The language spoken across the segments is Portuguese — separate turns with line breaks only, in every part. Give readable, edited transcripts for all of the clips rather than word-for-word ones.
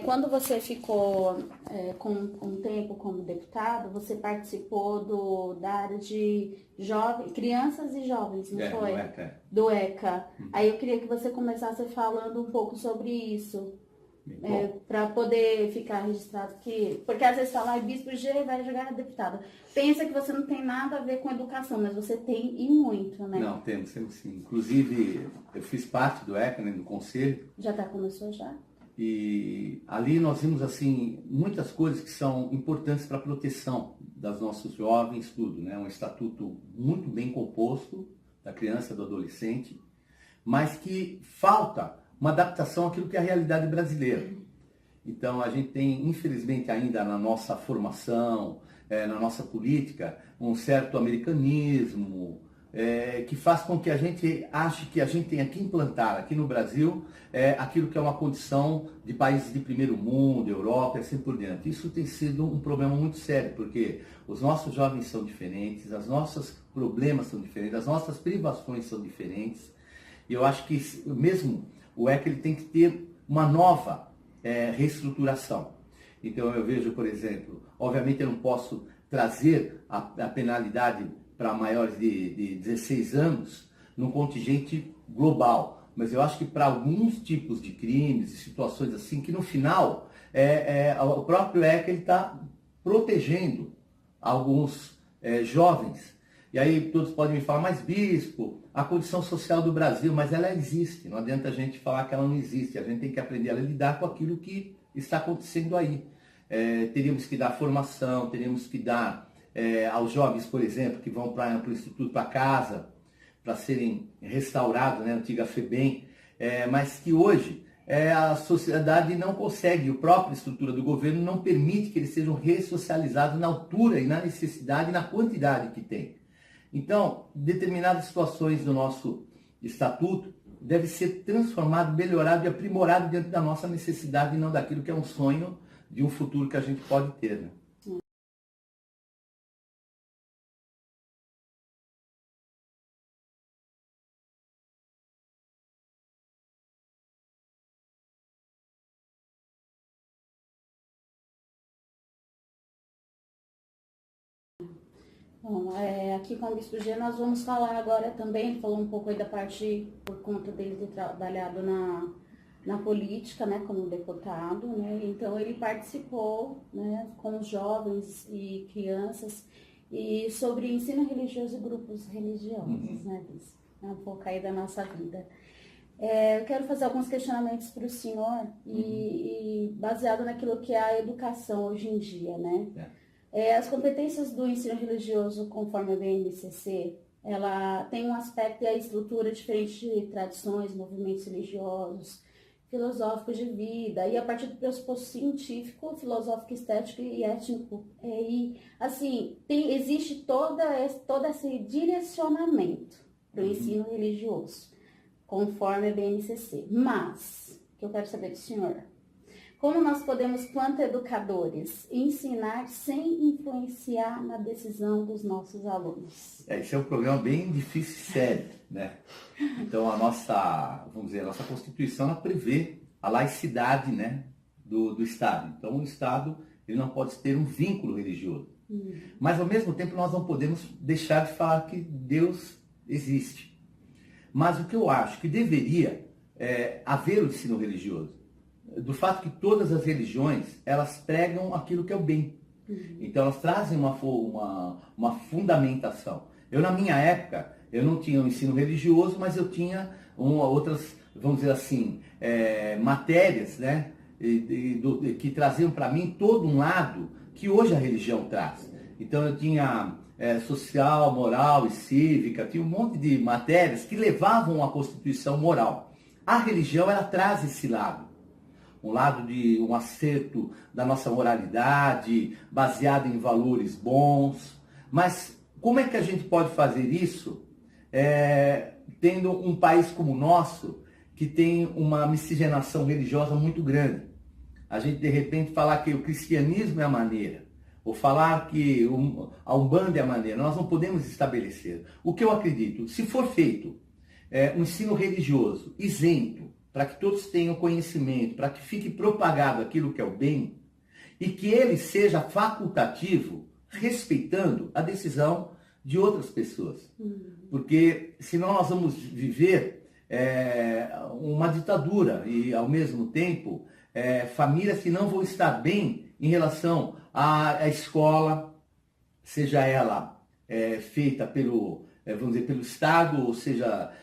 Quando você ficou com um tempo como deputado, você participou da área de crianças e jovens, não foi?
Do ECA.
Do ECA. Aí eu queria que você começasse falando um pouco sobre isso. Para poder ficar registrado porque às vezes fala, Bispo G vai jogar deputado. Pensa que você não tem nada a ver com educação, mas você tem e muito, né?
Não, temos sim. Inclusive, eu fiz parte do ECA, né, do conselho.
Começou já?
E ali nós vimos, assim, muitas coisas que são importantes para a proteção das nossos jovens, tudo, né? Um estatuto muito bem composto da criança e do adolescente, mas que falta uma adaptação àquilo que é a realidade brasileira. Então, a gente tem, infelizmente, ainda na nossa formação, na nossa política, um certo americanismo, que faz com que a gente ache que a gente tem que implantar aqui no Brasil aquilo que é uma condição de países de primeiro mundo, Europa e assim por diante. Isso tem sido um problema muito sério, porque os nossos jovens são diferentes, os nossos problemas são diferentes, as nossas privações são diferentes. E eu acho que mesmo o ECA ele tem que ter uma nova reestruturação. Então eu vejo, por exemplo, obviamente eu não posso trazer a penalidade para maiores de 16 anos num contingente global, mas eu acho que para alguns tipos de crimes e situações assim, que no final o próprio ECA está protegendo alguns jovens. E aí todos podem me falar, mas bispo, a condição social do Brasil, mas ela existe, não adianta a gente falar que ela não existe, a gente tem que aprender a lidar com aquilo que está acontecendo aí. Teríamos que dar formação, teríamos que dar aos jovens, por exemplo, que vão para o Instituto, para casa, para serem restaurados, né, a antiga FEBEM, mas que hoje a sociedade não consegue, a própria estrutura do governo não permite que eles sejam ressocializados na altura e na necessidade e na quantidade que tem. Então, determinadas situações do nosso estatuto devem ser transformado, melhorado e aprimorado diante da nossa necessidade e não daquilo que é um sonho de um futuro que a gente pode ter, né?
Bom, aqui com o Bispo G nós vamos falar agora também, ele falou um pouco aí da parte, por conta dele ter trabalhado na política, né, como deputado, né, então ele participou, né, com os jovens e crianças, e sobre ensino religioso e grupos religiosos, né, Bispo? É um pouco aí da nossa vida. Eu quero fazer alguns questionamentos para o senhor, e baseado naquilo que é a educação hoje em dia, né? As competências do ensino religioso, conforme a BNCC, ela tem um aspecto e a estrutura diferente de tradições, movimentos religiosos, filosóficos de vida, e a partir do pressuposto científico, filosófico, estético e étnico. E, assim, existe todo esse direcionamento para o ensino religioso, conforme a BNCC. Mas, o que eu quero saber do senhor, como nós podemos, quanto educadores, ensinar sem influenciar na decisão dos nossos alunos?
Esse é um problema bem difícil e sério, né? Então a nossa Constituição ela prevê a laicidade, né, do Estado. Então o Estado ele não pode ter um vínculo religioso. Mas ao mesmo tempo nós não podemos deixar de falar que Deus existe. Mas o que eu acho que deveria haver o ensino religioso, do fato que todas as religiões, elas pregam aquilo que é o bem. Então elas trazem uma fundamentação. Eu na minha época, eu não tinha um ensino religioso, mas eu tinha outras, vamos dizer assim, matérias, né, que traziam para mim todo um lado que hoje a religião traz. Então eu tinha social, moral e cívica, tinha um monte de matérias que levavam a constituição moral. A religião, ela traz esse lado. Um lado de um acerto da nossa moralidade, baseado em valores bons. Mas como é que a gente pode fazer isso tendo um país como o nosso, que tem uma miscigenação religiosa muito grande? A gente, de repente, falar que o cristianismo é a maneira, ou falar que a Umbanda é a maneira. Nós não podemos estabelecer. O que eu acredito, se for feito um ensino religioso isento, para que todos tenham conhecimento, para que fique propagado aquilo que é o bem, e que ele seja facultativo, respeitando a decisão de outras pessoas. Porque senão nós vamos viver uma ditadura e, ao mesmo tempo, famílias que não vão estar bem em relação à escola, seja ela feita pelo, vamos dizer, pelo Estado, ou seja,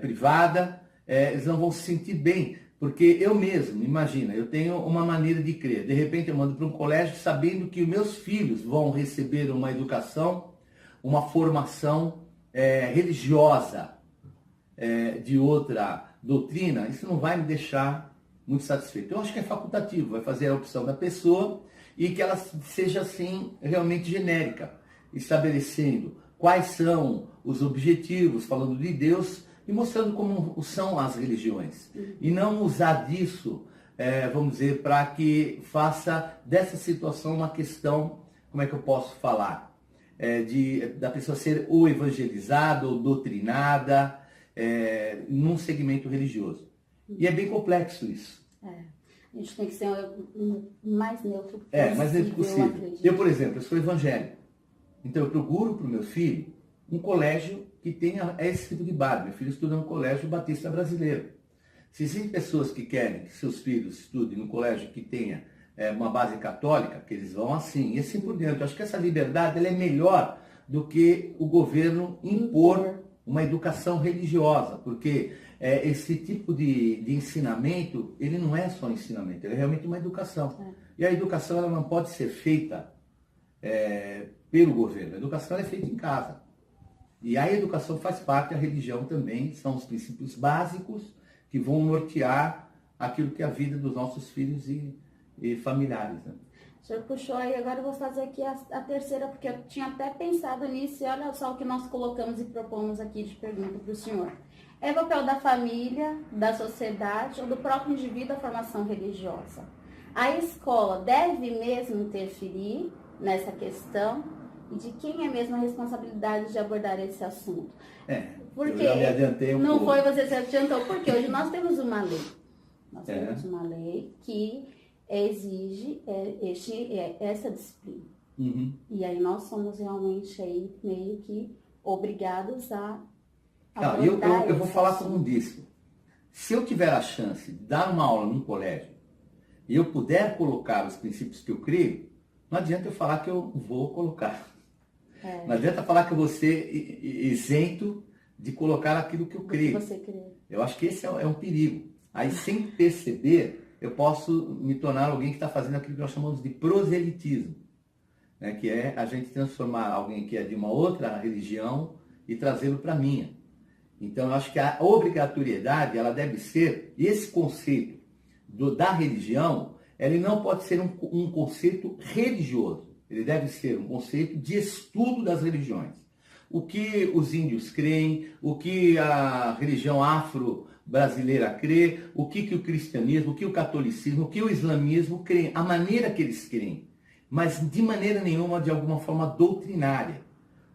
privada, eles não vão se sentir bem. Porque eu mesmo, imagina, eu tenho uma maneira de crer. De repente eu mando para um colégio sabendo que os meus filhos vão receber uma educação, uma formação religiosa de outra doutrina. Isso não vai me deixar muito satisfeito. Eu acho que é facultativo, vai fazer a opção da pessoa e que ela seja assim realmente genérica, estabelecendo quais são os objetivos, falando de Deus e mostrando como são as religiões. E não usar disso, vamos dizer, para que faça dessa situação uma questão, como é que eu posso falar? Da pessoa ser ou evangelizada ou doutrinada num segmento religioso. E é bem complexo isso.
A gente tem que ser o mais neutro possível.
Mais neutro possível. Eu, por exemplo, eu sou evangélico. Então eu procuro para o meu filho um colégio que tenha esse tipo de base. Meu filho estuda no Colégio Batista Brasileiro. Se existem pessoas que querem que seus filhos estudem no colégio que tenha uma base católica, que eles vão assim, e assim por diante. Eu acho que essa liberdade ela é melhor do que o governo impor uma educação religiosa, porque esse tipo de ensinamento, ele não é só ensinamento, ele é realmente uma educação. E a educação ela não pode ser feita pelo governo, a educação é feita em casa. E a educação faz parte, a religião também, são os princípios básicos que vão nortear aquilo que é a vida dos nossos filhos e familiares. Né?
O senhor puxou aí, agora eu vou fazer aqui a terceira, porque eu tinha até pensado nisso, e olha só o que nós colocamos e propomos aqui de pergunta para o senhor. É papel da família, da sociedade ou do próprio indivíduo a formação religiosa? A escola deve mesmo interferir nessa questão? E de quem é mesmo a responsabilidade de abordar esse assunto? Porque
eu já me adiantei um pouco.
Foi você que se adiantou, porque hoje nós temos uma lei. Nós temos uma lei que exige essa disciplina. E aí nós somos realmente aí meio que obrigados a
eu vou falar como um bispo. Se eu tiver a chance de dar uma aula num colégio e eu puder colocar os princípios que eu creio, não adianta eu falar que eu vou colocar. Não adianta falar que eu vou ser isento de colocar aquilo que eu creio.
Você crê.
Eu acho que esse é um perigo. Aí, sem perceber, eu posso me tornar alguém que está fazendo aquilo que nós chamamos de proselitismo, né? Que é a gente transformar alguém que é de uma outra religião e trazê-lo para a minha. Então, eu acho que a obrigatoriedade, ela deve ser, esse conceito da religião, ele não pode ser um conceito religioso. Ele deve ser um conceito de estudo das religiões. O que os índios creem, o que a religião afro-brasileira crê, o que o cristianismo, o que o catolicismo, o que o islamismo creem, a maneira que eles creem. Mas de maneira nenhuma, de alguma forma, doutrinária.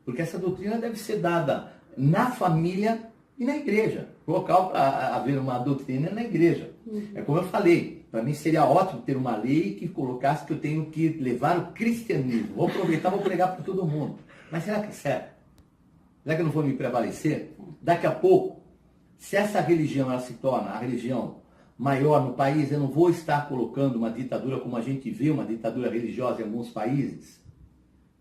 Porque essa doutrina deve ser dada na família e na igreja. O local para haver uma doutrina é na igreja. É como eu falei. Para mim seria ótimo ter uma lei que colocasse que eu tenho que levar o cristianismo. Vou aproveitar, vou pregar para todo mundo. Mas será que é certo? Será que eu não vou me prevalecer? Daqui a pouco, se essa religião ela se torna a religião maior no país, eu não vou estar colocando uma ditadura como a gente vê, uma ditadura religiosa em alguns países,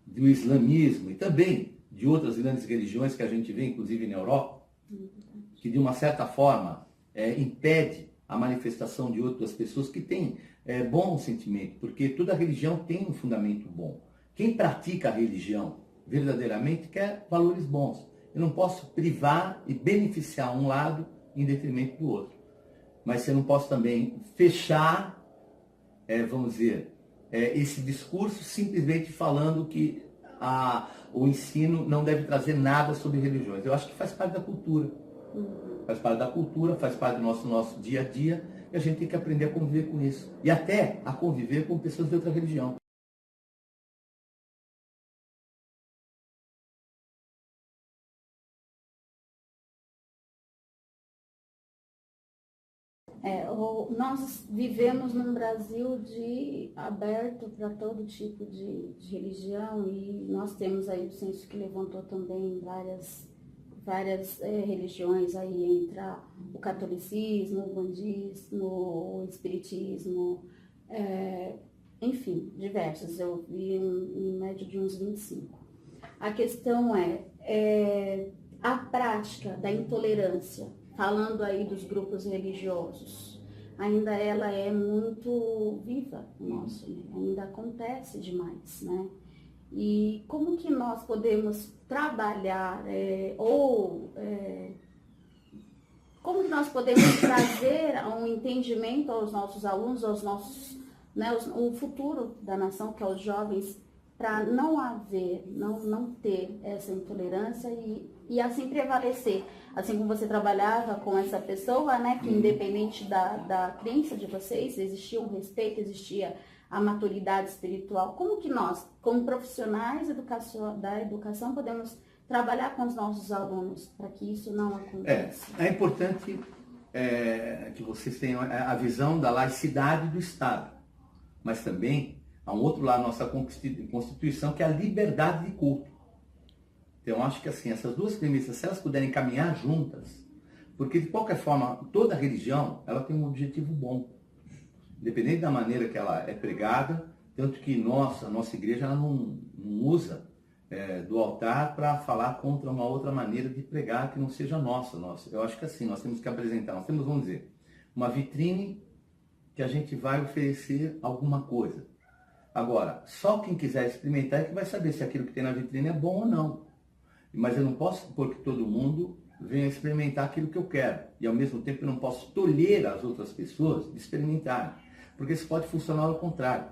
do islamismo e também de outras grandes religiões que a gente vê, inclusive na Europa, que de uma certa forma impede a manifestação de outras pessoas que têm bom sentimento, porque toda religião tem um fundamento bom. Quem pratica a religião verdadeiramente quer valores bons. Eu não posso privar e beneficiar um lado em detrimento do outro. Mas eu não posso também fechar, vamos dizer, esse discurso simplesmente falando que o ensino não deve trazer nada sobre religiões. Eu acho que faz parte da cultura. Faz parte da cultura, faz parte do nosso dia a dia, e a gente tem que aprender a conviver com isso. E até a conviver com pessoas de outra religião.
Nós vivemos num Brasil aberto para todo tipo de religião, e nós temos aí o censo que levantou também várias religiões, aí entra o catolicismo, o bandismo, o espiritismo, enfim, diversas. Eu vi em média de uns 25. A questão a prática da intolerância, falando aí dos grupos religiosos, ainda ela é muito viva no nosso, né? Ainda acontece demais, né? E como que nós podemos trabalhar, como que nós podemos trazer um entendimento aos nossos alunos, aos nossos, né, o futuro da nação, que é os jovens, para não ter essa intolerância e assim prevalecer. Assim como você trabalhava com essa pessoa, né, que independente da crença de vocês, existia um respeito, existia a maturidade espiritual. Como que nós, como profissionais da educação, podemos trabalhar com os nossos alunos para que isso não aconteça?
É importante que vocês tenham a visão da laicidade do Estado, mas também há um outro lado da nossa Constituição, que é a liberdade de culto. Então, eu acho que assim, essas duas premissas, se elas puderem caminhar juntas, porque de qualquer forma, toda religião, ela tem um objetivo bom, independente da maneira que ela é pregada, tanto que a nossa igreja ela não usa do altar para falar contra uma outra maneira de pregar que não seja nossa. Eu acho que assim, nós temos que apresentar, nós temos, vamos dizer, uma vitrine que a gente vai oferecer alguma coisa. Agora, só quem quiser experimentar é que vai saber se aquilo que tem na vitrine é bom ou não. Mas eu não posso supor que todo mundo venha experimentar aquilo que eu quero. E ao mesmo tempo eu não posso tolher as outras pessoas de experimentarem. Porque isso pode funcionar ao contrário.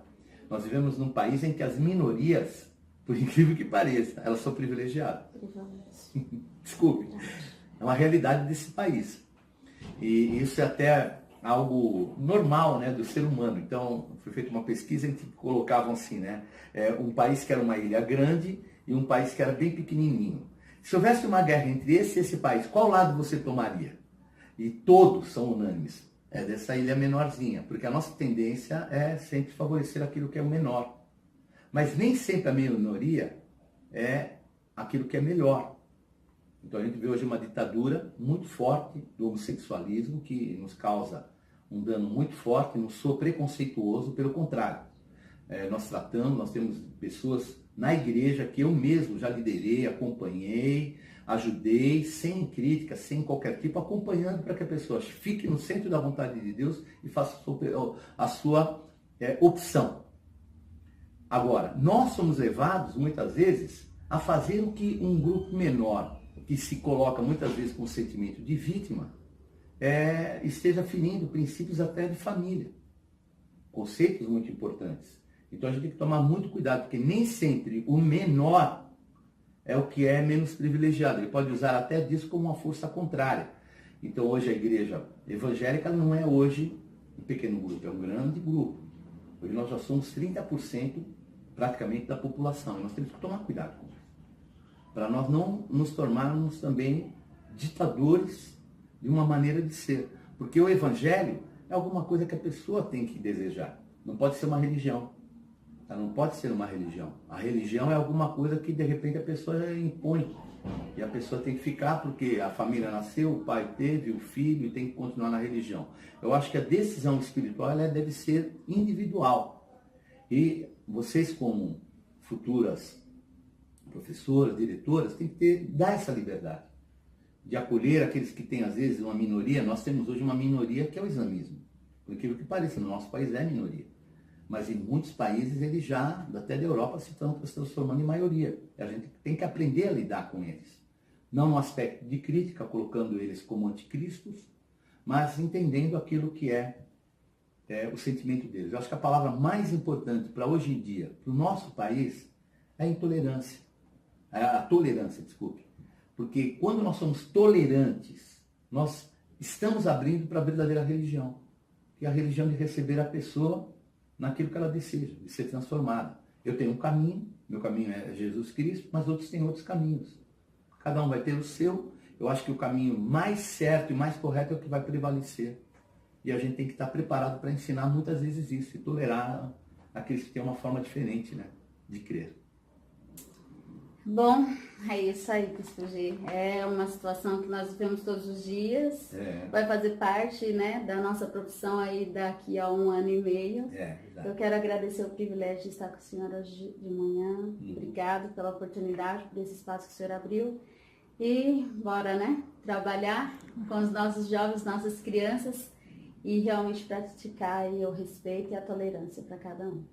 Nós vivemos num país em que as minorias, por incrível que pareça, elas são privilegiadas. Desculpe. É uma realidade desse país. E isso é até algo normal, né, do ser humano. Então, foi feita uma pesquisa em que colocavam assim, né, um país que era uma ilha grande e um país que era bem pequenininho. Se houvesse uma guerra entre esse país, qual lado você tomaria? E todos são unânimes. É dessa ilha menorzinha, porque a nossa tendência é sempre favorecer aquilo que é o menor. Mas nem sempre a minoria é aquilo que é melhor. Então a gente vê hoje uma ditadura muito forte do homossexualismo, que nos causa um dano muito forte, não sou preconceituoso, pelo contrário. Nós temos pessoas na igreja que eu mesmo já liderei, acompanhei, ajudei, sem crítica, sem qualquer tipo, acompanhando para que a pessoa fique no centro da vontade de Deus e faça a sua opção. Agora, nós somos levados, muitas vezes, a fazer o que um grupo menor, que se coloca muitas vezes com o sentimento de vítima, esteja ferindo princípios até de família. Conceitos muito importantes. Então a gente tem que tomar muito cuidado, porque nem sempre o menor é o que é menos privilegiado. Ele pode usar até disso como uma força contrária. Então hoje a igreja evangélica não é hoje um pequeno grupo, é um grande grupo. Hoje nós já somos 30% praticamente da população. E nós temos que tomar cuidado com isso. Para nós não nos tornarmos também ditadores de uma maneira de ser. Porque o evangelho é alguma coisa que a pessoa tem que desejar. Não pode ser uma religião. Ela não pode ser uma religião. A religião é alguma coisa que de repente a pessoa impõe. E a pessoa tem que ficar porque a família nasceu, o pai teve, o filho, e tem que continuar na religião. Eu acho que a decisão espiritual ela deve ser individual. E vocês, como futuras professoras, diretoras, têm que dar essa liberdade de acolher aqueles que têm, às vezes, uma minoria. Nós temos hoje uma minoria que é o islamismo. Por incrível que pareça, no nosso país é minoria. Mas em muitos países eles já, até da Europa, se estão transformando em maioria. A gente tem que aprender a lidar com eles. Não no aspecto de crítica, colocando eles como anticristos, mas entendendo aquilo que é o sentimento deles. Eu acho que a palavra mais importante para hoje em dia, para o nosso país, é a intolerância. A tolerância, desculpe. Porque quando nós somos tolerantes, nós estamos abrindo para a verdadeira religião. Que é a religião de receber a pessoa naquilo que ela deseja, de ser transformada. Eu tenho um caminho, meu caminho é Jesus Cristo, mas outros têm outros caminhos. Cada um vai ter o seu. Eu acho que o caminho mais certo e mais correto é o que vai prevalecer. e a gente tem que estar preparado para ensinar muitas vezes isso e tolerar aqueles que têm uma forma diferente, né, de crer.
Bom, é isso aí, Bispo G. É uma situação que nós vivemos todos os dias. Vai fazer parte, né, da nossa profissão aí daqui a 1 ano e meio. Eu quero agradecer o privilégio de estar com a senhora hoje de manhã. Obrigado pela oportunidade, por esse espaço que o senhor abriu. E bora, né, trabalhar com os nossos jovens, nossas crianças e realmente praticar aí o respeito e a tolerância para cada um.